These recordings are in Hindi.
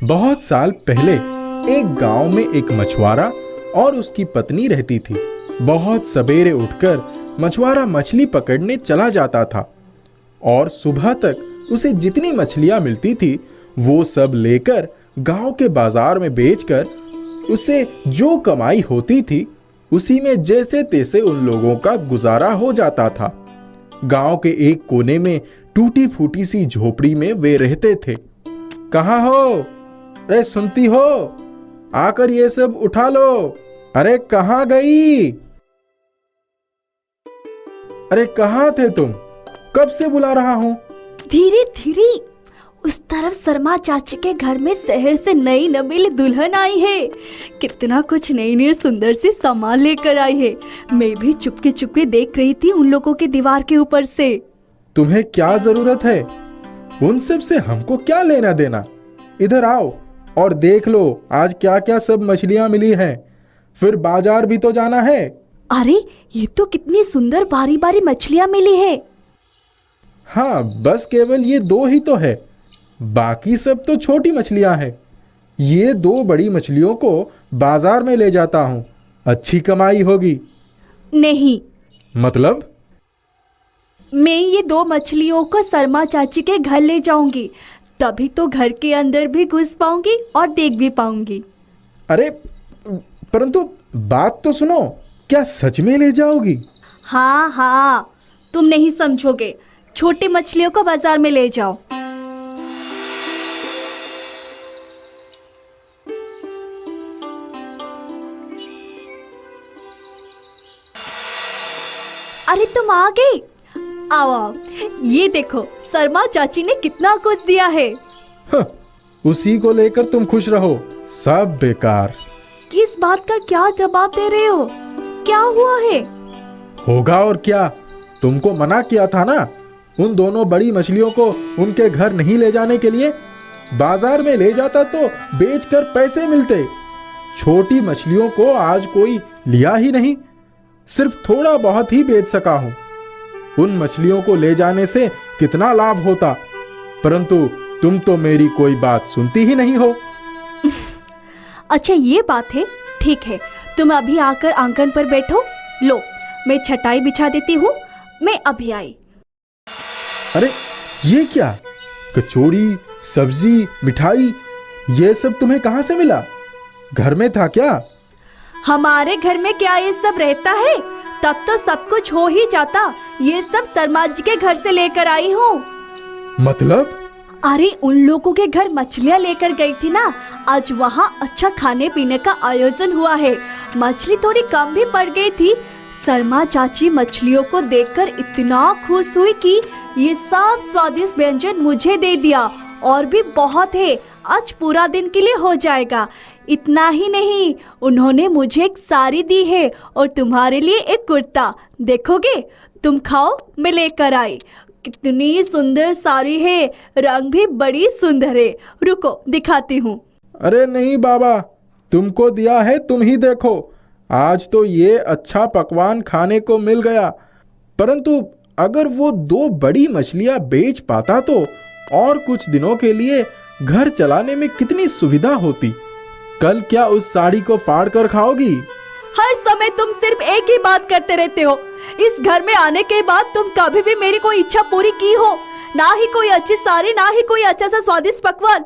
बहुत साल पहले एक गांव में एक मछुआरा और उसकी पत्नी रहती थी। बहुत सवेरे उठकर मछुआरा मछली पकड़ने चला जाता था और सुबह तक उसे जितनी मछलियां मिलती थी वो सब लेकर गांव के बाजार में बेचकर उसे जो कमाई होती थी उसी में जैसे तैसे उन लोगों का गुजारा हो जाता था। गांव के एक कोने में टूटी फूटी सी झोपड़ी में वे रहते थे। कहाँ हो? अरे सुनती हो? आकर ये सब उठा लो। अरे कहाँ गई? अरे कहाँ थे तुम? कब से बुला रहा हूँ। धीरे धीरे उस तरफ शर्मा चाची के घर में शहर से नई नबीली दुल्हन आई है। कितना कुछ नई नई सुंदर से सामान लेकर आई है। मैं भी चुपके चुपके देख रही थी उन लोगों के दीवार के ऊपर से। तुम्हें क्या जरूरत है? उन सब से हमको क्या लेना देना। इधर आओ और देख लो आज क्या क्या सब मछलियां मिली हैं। फिर बाजार भी तो जाना है। अरे ये तो कितनी सुंदर बारी बारी मछलियां मिली है। हाँ, बस केवल ये 2 ही तो है, बाकी सब तो छोटी मछलियां हैं। ये 2 बड़ी मछलियों को बाजार में ले जाता हूँ, अच्छी कमाई होगी। नहीं। मतलब? मैं ये 2 मछलियों को शर्मा चाची के घर ले जाऊंगी, तभी तो घर के अंदर भी घुस पाऊंगी और देख भी पाऊंगी। अरे परंतु बात तो सुनो, क्या सच में ले जाओगी? हाँ हाँ, तुम नहीं समझोगे। छोटी मछलियों को बाजार में ले जाओ। अरे तुम आ गए। आओ आओ, ये देखो शर्मा चाची ने कितना कुछ दिया है। उसी को लेकर तुम खुश रहो, सब बेकार। किस बात का क्या जवाब दे रहे हो? क्या हुआ है? होगा और क्या, तुमको मना किया था ना उन दोनों बड़ी मछलियों को उनके घर नहीं ले जाने के लिए। बाजार में ले जाता तो बेचकर पैसे मिलते। छोटी मछलियों को आज कोई लिया ही नहीं, सिर्फ थोड़ा बहुत ही बेच सका हूं। उन मछलियों को ले जाने से कितना लाभ होता, परंतु तुम तो मेरी कोई बात सुनती ही नहीं हो। अच्छा ये बात है, ठीक है, तुम अभी आकर आंगन पर बैठो। लो मैं छटाई बिछा देती हूँ, मैं अभी आई। अरे ये क्या? कचौड़ी, सब्जी, मिठाई, ये सब तुम्हें कहाँ से मिला? घर में था क्या? हमारे घर में क्या ये सब रहता है? तब तो सब कुछ हो ही जाता। ये सब शर्मा जी के घर से लेकर आई हूँ। मतलब? अरे उन लोगों के घर मछलियाँ लेकर गई थी ना, आज वहाँ अच्छा खाने पीने का आयोजन हुआ है। मछली थोड़ी कम भी पड़ गई थी। शर्मा चाची मछलियों को देखकर इतना खुश हुई कि ये सब स्वादिष्ट व्यंजन मुझे दे दिया, और भी बहुत है, आज पूरा दिन के लिए हो जाएगा। इतना ही नहीं, उन्होंने मुझे एक साड़ी दी है और तुम्हारे लिए एक कुर्ता। देखोगे? तुम खाओ, मैं लेकर आई। कितनी सुंदर साड़ी है, रंग भी बड़ी सुंदर है। रुको दिखाती हूँ। अरे नहीं बाबा, तुमको दिया है, तुम ही देखो। आज तो ये अच्छा पकवान खाने को मिल गया, परंतु अगर वो 2 बड़ी मछलियां बेच पाता तो और कुछ दिनों के लिए घर चलाने में कितनी सुविधा होती। कल क्या उस साड़ी को फाड़ कर खाओगी? हर समय तुम सिर्फ एक ही बात करते रहते हो। इस घर में आने के बाद तुम कभी भी मेरी कोई इच्छा पूरी की हो? ना ही कोई अच्छी साड़ी, ना ही कोई अच्छा सा स्वादिष्ट पकवान।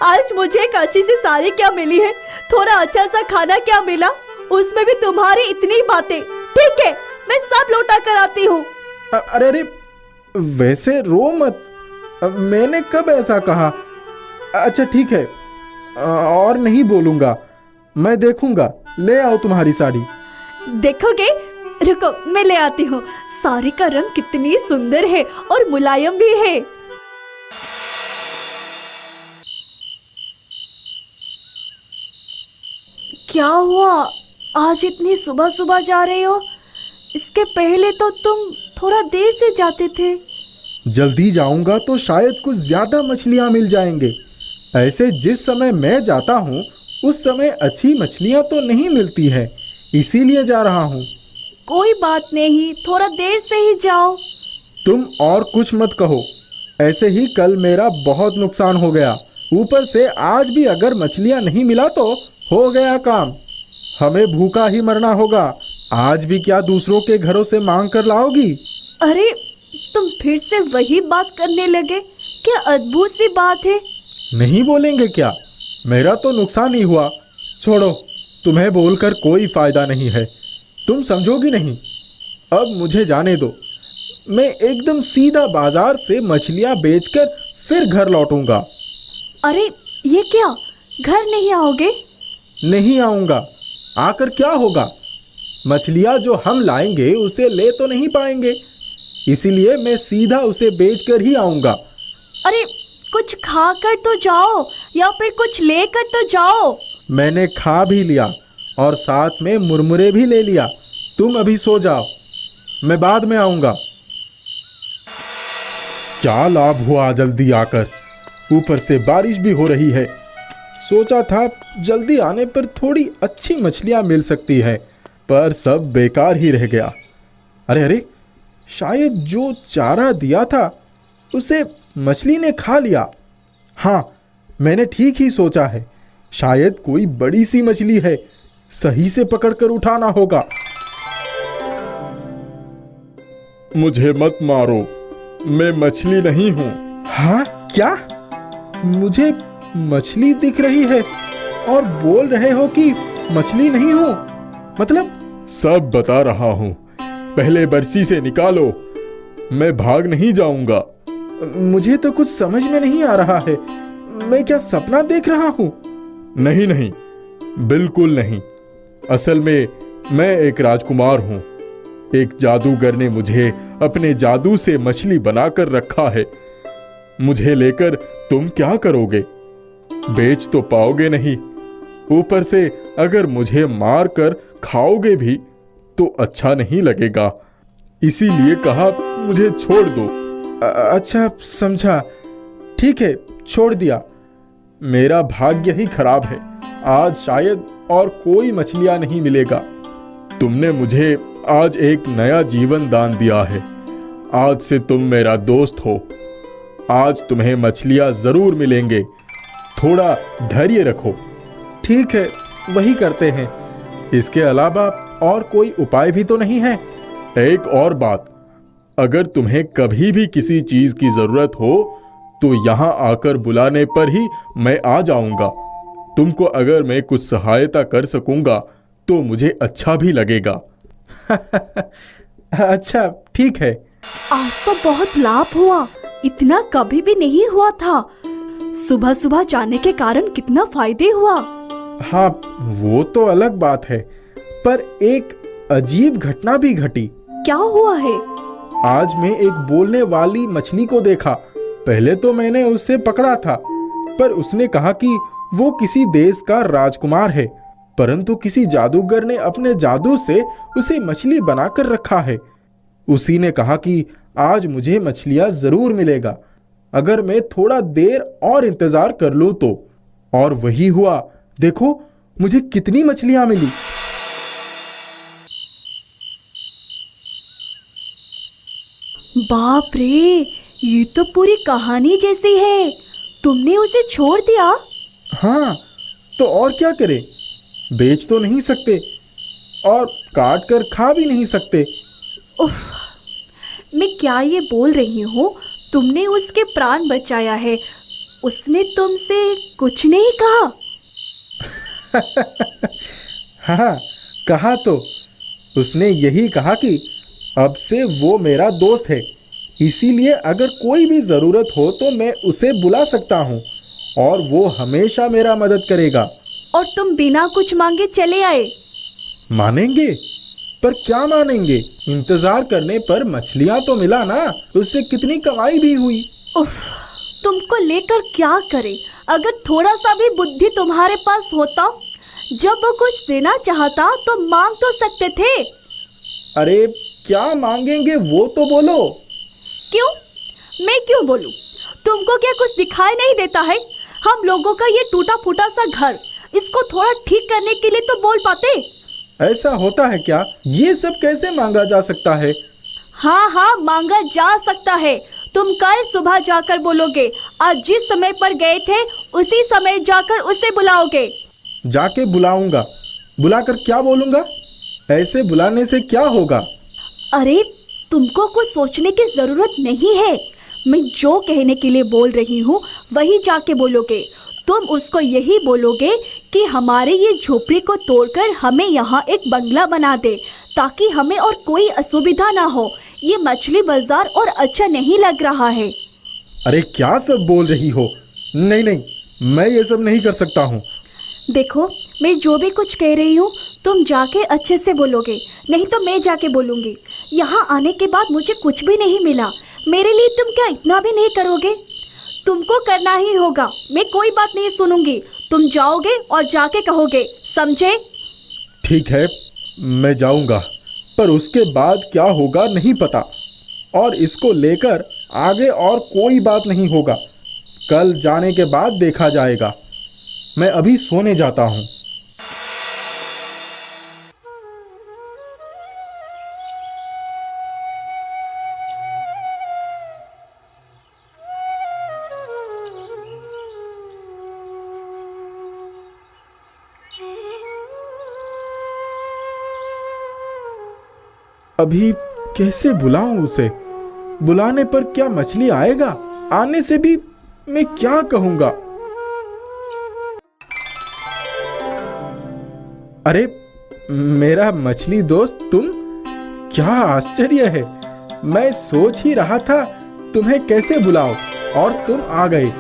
आज मुझे एक अच्छी सी साड़ी क्या मिली है, थोड़ा अच्छा सा खाना क्या मिला, उसमें भी तुम्हारी इतनी बातें। ठीक है, मैं सब लौटा कर आती हूँ। अरे अरे, वैसे रो मत, मैंने कब ऐसा कहा? अच्छा ठीक है, और नहीं बोलूंगा, मैं देखूंगा। ले आओ तुम्हारी साड़ी। देखोगे? रुको मैं ले आती हूँ। साड़ी का रंग कितनी सुंदर है और मुलायम भी है। क्या हुआ, आज इतनी सुबह सुबह जा रहे हो? इसके पहले तो तुम थोड़ा देर से जाते थे। जल्दी जाऊंगा तो शायद कुछ ज्यादा मछलियां मिल जाएंगे। ऐसे जिस समय मैं जाता हूँ उस समय अच्छी मछलियां तो नहीं मिलती है, इसीलिए जा रहा हूँ। कोई बात नहीं, थोड़ा देर से ही जाओ। तुम और कुछ मत कहो। ऐसे ही कल मेरा बहुत नुकसान हो गया, ऊपर से आज भी अगर मछलियां नहीं मिला तो हो गया काम। हमें भूखा ही मरना होगा। आज भी क्या दूसरों के घरों से मांग कर लाओगी? अरे तुम फिर से वही बात करने लगे। क्या अद्भुत सी बात है। नहीं बोलेंगे क्या? मेरा तो नुकसान ही हुआ। छोड़ो, तुम्हें बोलकर कोई फायदा नहीं है, तुम समझोगी नहीं। अब मुझे जाने दो, मैं एकदम सीधा बाजार से मछलियां बेचकर फिर घर लौटूंगा। अरे ये क्या, घर नहीं आओगे? नहीं आऊंगा। आकर क्या होगा? मछलियां जो हम लाएंगे उसे ले तो नहीं पाएंगे, इसीलिए मैं सीधा उसे बेचकर ही आऊंगा। अरे कुछ खा कर तो जाओ या फिर कुछ लेकर तो जाओ। मैंने खा भी लिया और साथ में मुरमुरे भी ले लिया। तुम अभी सो जाओ, मैं बाद में आऊंगा। क्या लाभ हुआ जल्दी आकर, ऊपर से बारिश भी हो रही है। सोचा था जल्दी आने पर थोड़ी अच्छी मछलियां मिल सकती है, पर सब बेकार ही रह गया। अरे अरे, शायद जो चारा दिया था उसे मछली ने खा लिया। हाँ, मैंने ठीक ही सोचा है, शायद कोई बड़ी सी मछली है, सही से पकड़कर उठाना होगा। मुझे मत मारो, मैं मछली नहीं हूं। हाँ क्या? मुझे मछली दिख रही है और बोल रहे हो कि मछली नहीं हूं? मतलब? सब बता रहा हूं, पहले बरसी से निकालो, मैं भाग नहीं जाऊंगा। मुझे तो कुछ समझ में नहीं आ रहा है, मैं क्या सपना देख रहा हूं? नहीं नहीं, बिल्कुल नहीं। असल में मैं एक राजकुमार हूं। एक जादूगर ने मुझे अपने जादू से मछली बनाकर रखा है। मुझे लेकर तुम क्या करोगे? बेच तो पाओगे नहीं, ऊपर से अगर मुझे मार कर खाओगे भी तो अच्छा नहीं लगेगा, इसीलिए कहा मुझे छोड़ दो। अच्छा समझा, ठीक है, छोड़ दिया। मेरा भाग्य ही खराब है, आज शायद और कोई मछलियां नहीं मिलेगा। तुमने मुझे आज एक नया जीवन दान दिया है, आज से तुम मेरा दोस्त हो। आज तुम्हें मछलियां जरूर मिलेंगे, थोड़ा धैर्य रखो। ठीक है, वही करते हैं। इसके अलावा और कोई उपाय भी तो नहीं है। एक और बात, अगर तुम्हें कभी भी किसी चीज की जरूरत हो तो यहां आकर बुलाने पर ही मैं आ जाऊंगा। तुमको अगर मैं कुछ सहायता कर सकूंगा तो मुझे अच्छा भी लगेगा। अच्छा ठीक है। आज तो बहुत लाभ हुआ, इतना कभी भी नहीं हुआ था। सुबह सुबह जाने के कारण कितना फायदे हुआ। हाँ, वो तो अलग बात है, पर एक अजीब घटना भी घटी। क्या हुआ है? आज मैं एक बोलने वाली मछली को देखा। पहले तो मैंने उसे पकड़ा था, पर उसने कहा कि वो किसी देश का राजकुमार है, परंतु किसी जादूगर ने अपने जादू से उसे मछली बनाकर रखा है। उसी ने कहा कि आज मुझे मछलियां जरूर मिलेगा, अगर मैं थोड़ा देर और इंतजार कर लूं तो। और वही हुआ, देखो मुझे कितनी मछलियां मिली। बाप रे, ये तो पूरी कहानी जैसी है। तुमने उसे छोड़ दिया? हाँ, तो और क्या करें, बेच तो नहीं सकते और काट कर खा भी नहीं सकते। उफ, मैं क्या ये बोल रही हूँ, तुमने उसके प्राण बचाया है, उसने तुमसे कुछ नहीं कहा? हाँ, कहा तो। उसने यही कहा कि अब से वो मेरा दोस्त है, इसीलिए अगर कोई भी जरूरत हो तो मैं उसे बुला सकता हूँ और वो हमेशा मेरा मदद करेगा। और तुम बिना कुछ मांगे चले आए? मानेंगे? पर क्या मानेंगे, इंतजार करने पर मछलियां तो मिला ना, उससे कितनी कमाई भी हुई। उफ, तुमको लेकर क्या करें? अगर थोड़ा सा भी बुद्धि तुम्हारे पास होता, जब वो कुछ देना चाहता तो मांग तो सकते थे। अरे क्या मांगेंगे वो तो बोलो। क्यों? मैं क्यों बोलूं? तुमको क्या कुछ दिखाई नहीं देता है? हम लोगों का ये टूटा फूटा सा घर, इसको थोड़ा ठीक करने के लिए तो बोल पाते। ऐसा होता है क्या? ये सब कैसे मांगा जा सकता है? हाँ हाँ, मांगा जा सकता है। तुम कल सुबह जाकर बोलोगे। आज जिस समय पर गए थे उसी समय जाकर उसे बुलाओगे। जाके बुलाऊंगा। बुलाकर क्या बोलूंगा? ऐसे बुलाने से क्या होगा? अरे, तुमको कुछ सोचने की जरूरत नहीं है। मैं जो कहने के लिए बोल रही हूँ वही जाके बोलोगे। तुम उसको यही बोलोगे कि हमारे ये झोपड़ी को तोड़कर हमें यहाँ एक बंगला बना दे, ताकि हमें और कोई असुविधा ना हो। ये मछली बाजार और अच्छा नहीं लग रहा है। अरे क्या सब बोल रही हो? नहीं नहीं, मैं ये सब नहीं कर सकता हूँ। देखो, मैं जो भी कुछ कह रही हूँ तुम जाके अच्छे से बोलोगे, नहीं तो मैं जाके बोलूँगी। यहाँ आने के बाद मुझे कुछ भी नहीं मिला, मेरे लिए तुम क्या इतना भी नहीं करोगे? तुमको करना ही होगा, मैं कोई बात नहीं सुनूंगी। तुम जाओगे और जाके कहोगे, समझे? ठीक है, मैं जाऊंगा, पर उसके बाद क्या होगा नहीं पता। और इसको लेकर आगे और कोई बात नहीं होगा। कल जाने के बाद देखा जाएगा। मैं अभी सोने जाता हूँ। अभी कैसे बुलाऊं उसे? बुलाने पर क्या मछली आएगा? आने से भी मैं क्या कहूंगा? अरे मेरा मछली दोस्त, तुम? क्या आश्चर्य है! मैं सोच ही रहा था तुम्हें कैसे बुलाऊं, और तुम आ गए।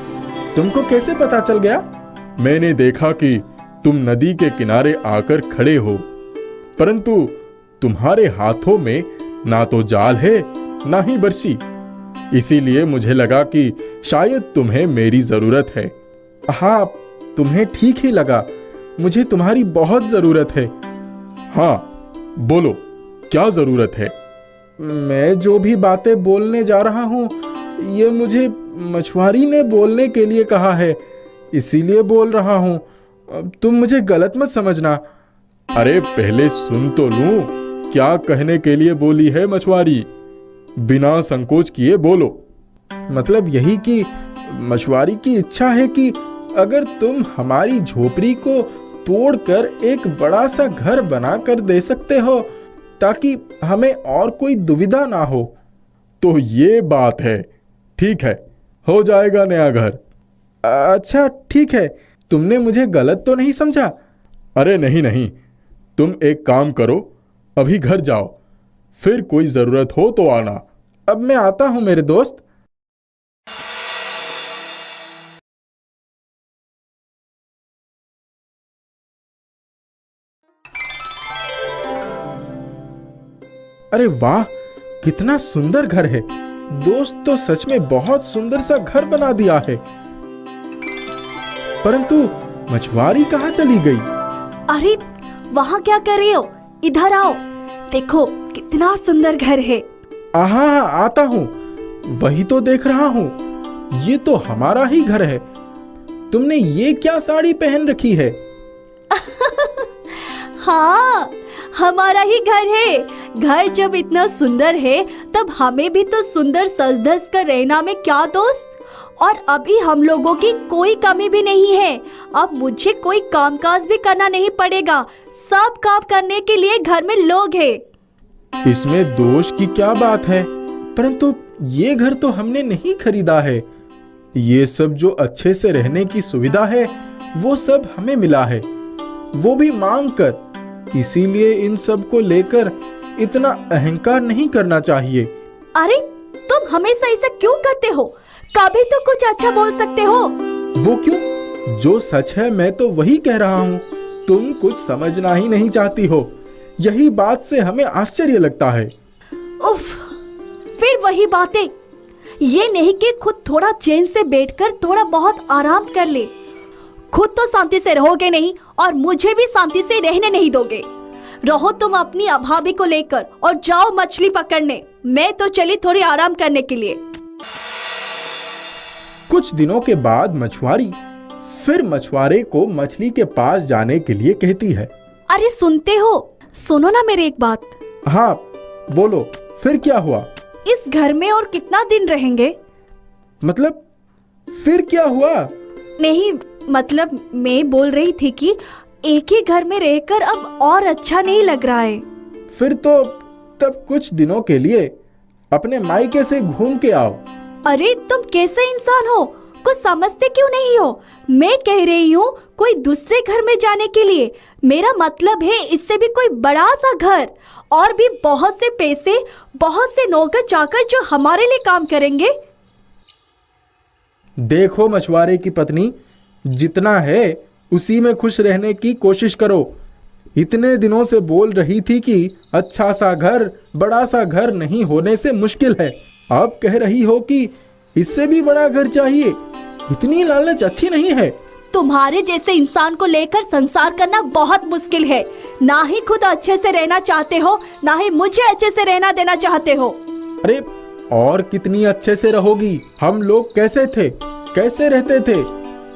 तुमको कैसे पता चल गया? मैंने देखा कि तुम नदी के किनारे आकर खड़े हो, परंतु तुम्हारे हाथों में ना तो जाल है ना ही बर्छी। इसीलिए मुझे लगा कि शायद तुम्हें मेरी जरूरत है। हाँ, तुम्हें ठीक ही लगा। मुझे तुम्हारी बहुत जरूरत है। हाँ, बोलो, क्या जरूरत है? मैं जो भी बातें बोलने जा रहा हूँ ये मुझे मछुआरी ने बोलने के लिए कहा है, इसीलिए बोल रहा हूँ। तुम मुझे गलत मत समझना। अरे पहले सुन तो लूं, क्या कहने के लिए बोली है मछुआरी? बिना संकोच किए बोलो। मतलब यही कि मछुआरी की इच्छा है कि अगर तुम हमारी झोपड़ी को तोड़कर एक बड़ा सा घर बनाकर दे सकते हो ताकि हमें और कोई दुविधा ना हो। तो ये बात है। ठीक है, हो जाएगा नया घर। अच्छा ठीक है, तुमने मुझे गलत तो नहीं समझा? अरे नहीं नहीं, तुम एक काम करो, अभी घर जाओ, फिर कोई जरूरत हो तो आना। अब मैं आता हूं मेरे दोस्त। अरे वाह, कितना सुंदर घर है। दोस्त तो सच में बहुत सुंदर सा घर बना दिया है। परंतु मछुआरी कहाँ चली गई? अरे, वहाँ क्या कर रहे हो? इधर आओ, देखो कितना सुंदर घर है। हाँ, आता हूँ। वही तो देख रहा हूँ, ये तो हमारा ही घर है। तुमने ये क्या साड़ी पहन रखी है? हाँ, हमारा ही घर है। घर जब इतना सुंदर है तब हमें भी तो सुंदर सज धज कर रहना में क्या दोस्त। और अभी हम लोगों की कोई कमी भी नहीं है। अब मुझे कोई कामकाज भी करना नहीं पड़ेगा, सब काम करने के लिए घर में लोग हैं। इसमें दोष की क्या बात है? परंतु ये घर तो हमने नहीं खरीदा है। ये सब जो अच्छे से रहने की सुविधा है वो सब हमें मिला है, वो भी मांग कर। इसीलिए इन सब को लेकर इतना अहंकार नहीं करना चाहिए। अरे, तुम हमेशा ऐसा क्यों करते हो? कभी तो कुछ अच्छा बोल सकते हो। वो क्यों? जो सच है मैं तो वही कह रहा हूँ। तुम कुछ समझना ही नहीं चाहती हो। यही बात से हमें आश्चर्य लगता है। उफ, फिर वही बातें। ये नहीं कि खुद थोड़ा चैन से बैठकर थोड़ा बहुत आराम कर ले। खुद तो शांति से रहोगे नहीं और मुझे भी शांति से रहने नहीं दोगे। रहो तुम अपनी अभाभी को लेकर और जाओ मछली पकड़ने। मैं तो चली थोड़ी आराम करने के लिए। कुछ दिनों के बाद मछुआरी फिर मछुआरे को मछली के पास जाने के लिए कहती है। अरे सुनते हो? सुनो ना मेरी एक बात। हाँ बोलो, फिर क्या हुआ? इस घर में और कितना दिन रहेंगे? मतलब फिर क्या हुआ? नहीं, मतलब मैं बोल रही थी कि एक ही घर में रहकर अब और अच्छा नहीं लग रहा है। फिर तो तब कुछ दिनों के लिए अपने मायके से घूम के आओ। अरे तुम कैसे इंसान हो, कुछ समझते क्यों नहीं हो? मैं कह रही हूँ कोई दूसरे घर में जाने के लिए। मेरा मतलब है इससे भी कोई बड़ा सा घर और भी बहुत से पैसे, बहुत से नौकर चाकर जो हमारे लिए काम करेंगे। देखो मछुआरे की पत्नी, जितना है उसी में खुश रहने की कोशिश करो। इतने दिनों से बोल रही थी कि अच्छा सा घर, बड़ा सा घर नहीं होने से मुश्किल है। अब कह रही हो कि इससे भी बड़ा घर चाहिए। इतनी लालच अच्छी नहीं है। तुम्हारे जैसे इंसान को लेकर संसार करना बहुत मुश्किल है। ना ही खुद अच्छे से रहना चाहते हो, ना ही मुझे अच्छे से रहना देना चाहते हो। अरे और कितनी अच्छे से रहोगी? हम लोग कैसे थे, कैसे रहते थे,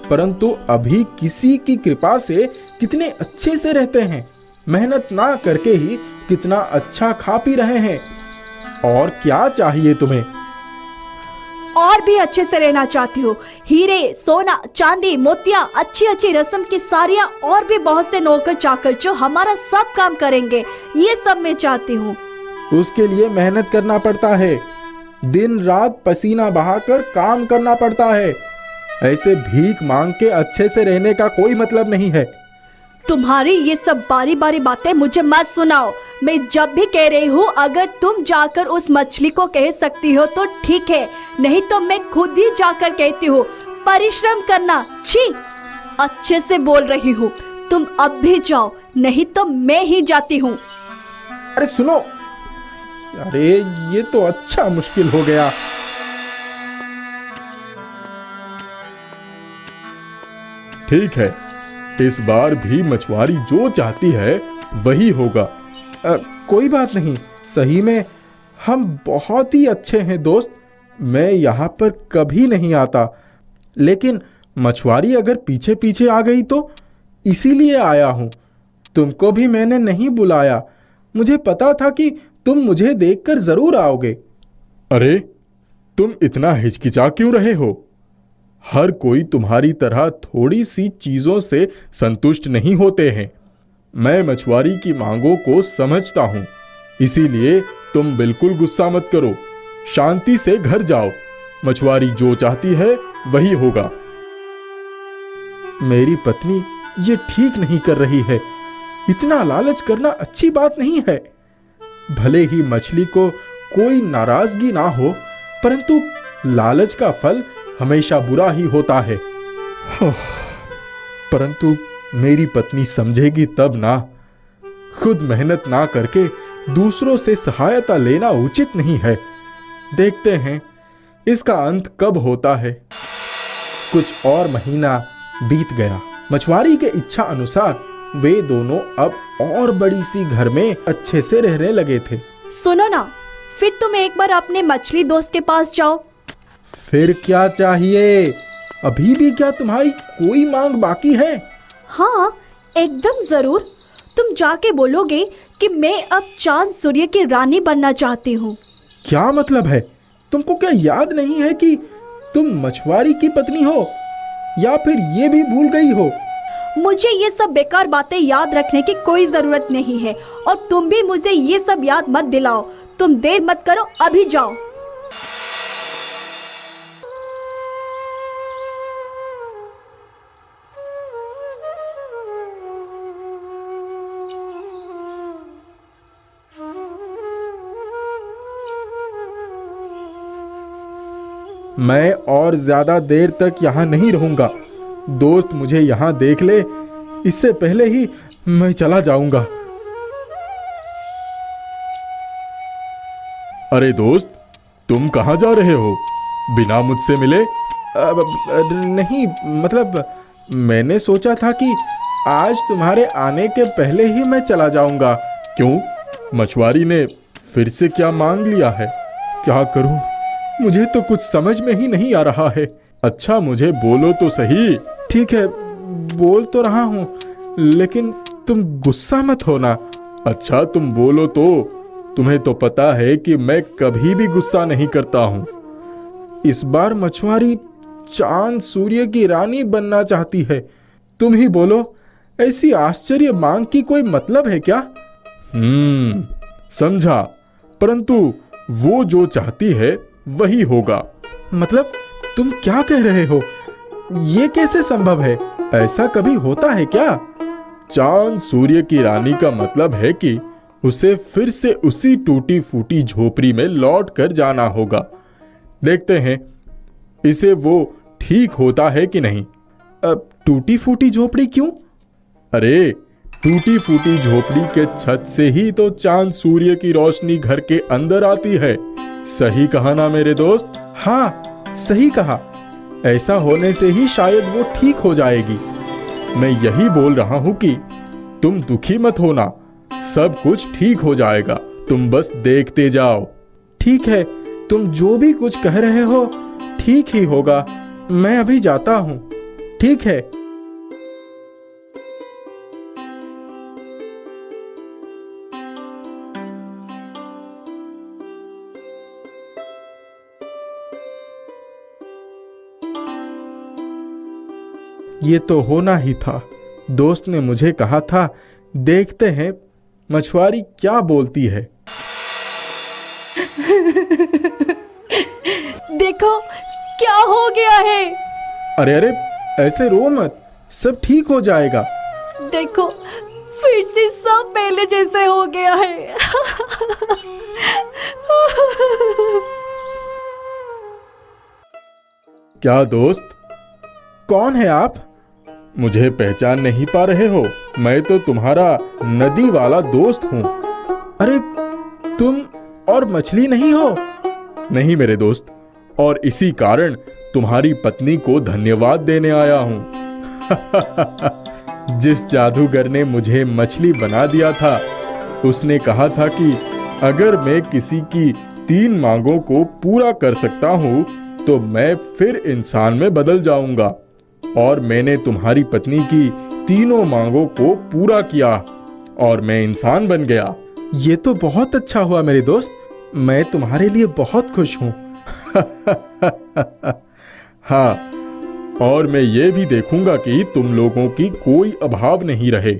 परंतु अभी किसी की कृपा से कितने अच्छे से रहते हैं। मेहनत ना करके ही कितना अच्छा खा पी रहे हैं। और क्या चाहिए तुम्हें? और भी अच्छे से रहना चाहती हूँ। हीरे, सोना, चांदी, मोतिया, अच्छी अच्छी रस्म की साड़ियाँ और भी बहुत से नौकर चाकर जो हमारा सब काम करेंगे, ये सब मैं चाहती हूँ। उसके लिए मेहनत करना पड़ता है, दिन रात पसीना बहाकर काम करना पड़ता है। ऐसे भीख मांग के अच्छे से रहने का कोई मतलब नहीं है। तुम्हारी ये सब बारी बारी बातें मुझे मत सुनाओ। मैं जब भी कह रही हूँ अगर तुम जाकर उस मछली को कह सकती हो तो ठीक है, नहीं तो मैं खुद ही जाकर कहती हूँ परिश्रम करना। छी, अच्छे से बोल रही हूँ। तुम अब भी जाओ, नहीं तो मैं ही जाती हूँ। अरे सुनो, अरे ये तो अच्छा मुश्किल हो गया। ठीक है, इस बार भी मछुआरी जो चाहती है वही होगा। कोई बात नहीं, सही में हम बहुत ही अच्छे हैं दोस्त। मैं यहाँ पर कभी नहीं आता, लेकिन मछुआरी अगर पीछे पीछे आ गई तो इसीलिए आया हूँ। तुमको भी मैंने नहीं बुलाया, मुझे पता था कि तुम मुझे देखकर जरूर आओगे। अरे तुम इतना हिचकिचा क्यों रहे हो? हर कोई तुम्हारी तरह थोड़ी सी चीजों से संतुष्ट नहीं होते हैं। मैं मछुआरी की मांगों को समझता हूं, इसीलिए तुम बिल्कुल गुस्सा मत करो, शांति से घर जाओ। मछुआरी जो चाहती है वही होगा। मेरी पत्नी ये ठीक नहीं कर रही है। इतना लालच करना अच्छी बात नहीं है। भले ही मछली को कोई नाराजगी ना हो, परंतु लालच का फल हमेशा बुरा ही होता है। परंतु मेरी पत्नी समझेगी तब ना। खुद मेहनत ना करके दूसरों से सहायता लेना उचित नहीं है। देखते हैं इसका अंत कब होता है। कुछ और महीना बीत गया। मछुआरी के इच्छा अनुसार वे दोनों अब और बड़ी सी घर में अच्छे से रहने लगे थे। सुनो ना, फिर तुम एक बार अपने मछली दोस्त के पास जाओ। फिर क्या चाहिए? अभी भी क्या तुम्हारी कोई मांग बाकी है? हाँ, एकदम जरूर। तुम जाके बोलोगे कि मैं अब चांद सूर्य की रानी बनना चाहती हूँ। क्या मतलब है? तुमको क्या याद नहीं है कि तुम मछुआरी की पत्नी हो, या फिर ये भी भूल गई हो? मुझे ये सब बेकार बातें याद रखने की कोई जरूरत नहीं है, और तुम भी मुझे ये सब याद मत दिलाओ। तुम देर मत करो, अभी जाओ। मैं और ज्यादा देर तक यहाँ नहीं रहूंगा। दोस्त मुझे यहाँ देख ले, इससे पहले ही मैं चला जाऊंगा। अरे दोस्त, तुम कहाँ जा रहे हो? बिना मुझसे मिले? नहीं, मतलब मैंने सोचा था कि आज तुम्हारे आने के पहले ही मैं चला जाऊंगा। क्यों, मछुआरी ने फिर से क्या मांग लिया है? क्या करूं, मुझे तो कुछ समझ में ही नहीं आ रहा है। अच्छा मुझे बोलो तो सही। ठीक है, बोल तो रहा हूँ, लेकिन तुम गुस्सा मत होना। अच्छा तुम बोलो तो। तुम्हें तो पता है कि मैं कभी भी गुस्सा नहीं करता हूँ। इस बार मछुआरी चांद सूर्य की रानी बनना चाहती है। तुम ही बोलो, ऐसी आश्चर्य मांग की कोई मतलब है क्या? समझा, परंतु वो जो चाहती है वही होगा। मतलब तुम क्या कह रहे हो? ये कैसे संभव है? ऐसा कभी होता है क्या? चांद सूर्य की रानी का मतलब है कि उसे फिर से उसी टूटी फूटी झोपड़ी में लौट कर जाना होगा। देखते हैं इसे वो ठीक होता है कि नहीं। अब टूटी फूटी झोपड़ी क्यों? अरे टूटी फूटी झोपड़ी के छत से ही तो चांद सूर्य की रोशनी घर के अंदर आती है। सही कहा ना मेरे दोस्त? हाँ, सही कहा। ऐसा होने से ही शायद वो ठीक हो जाएगी। मैं यही बोल रहा हूं कि तुम दुखी मत होना, सब कुछ ठीक हो जाएगा, तुम बस देखते जाओ। ठीक है, तुम जो भी कुछ कह रहे हो ठीक ही होगा। मैं अभी जाता हूं। ठीक है। ये तो होना ही था। दोस्त ने मुझे कहा था, देखते हैं मछुआरी क्या बोलती है। देखो क्या हो गया है। अरे अरे, ऐसे रो मत, सब ठीक हो जाएगा। देखो फिर से सब पहले जैसे हो गया है। क्या दोस्त, कौन है आप? मुझे पहचान नहीं पा रहे हो? मैं तो तुम्हारा नदी वाला दोस्त हूँ। अरे तुम और मछली नहीं हो? नहीं मेरे दोस्त, और इसी कारण तुम्हारी पत्नी को धन्यवाद देने आया हूँ। जिस जादूगर ने मुझे मछली बना दिया था, उसने कहा था कि अगर मैं किसी की 3 मांगों को पूरा कर सकता हूँ तो मैं फिर इंसान में बदल जाऊंगा। और मैंने तुम्हारी पत्नी की 3 मांगों को पूरा किया और मैं इंसान बन गया। ये तो बहुत अच्छा हुआ मेरे दोस्त, मैं तुम्हारे लिए बहुत खुश हूँ। हाँ, और मैं ये भी देखूंगा कि तुम लोगों की कोई अभाव नहीं रहे।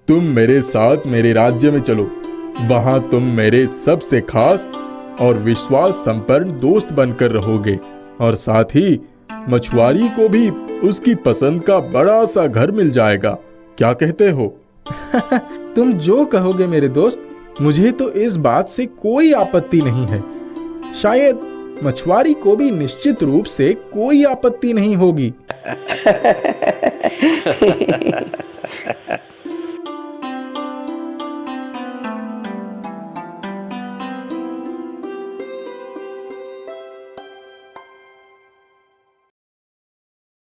तुम मेरे साथ मेरे राज्य में चलो, वहां तुम मेरे सबसे खास और विश्वास संपन्न दोस्त बनकर रहोगे, और साथ ही मछुआरी को भी उसकी पसंद का बड़ा सा घर मिल जाएगा। क्या कहते हो? तुम जो कहोगे मेरे दोस्त, मुझे तो इस बात से कोई आपत्ति नहीं है। शायद मछुआरी को भी निश्चित रूप से कोई आपत्ति नहीं होगी।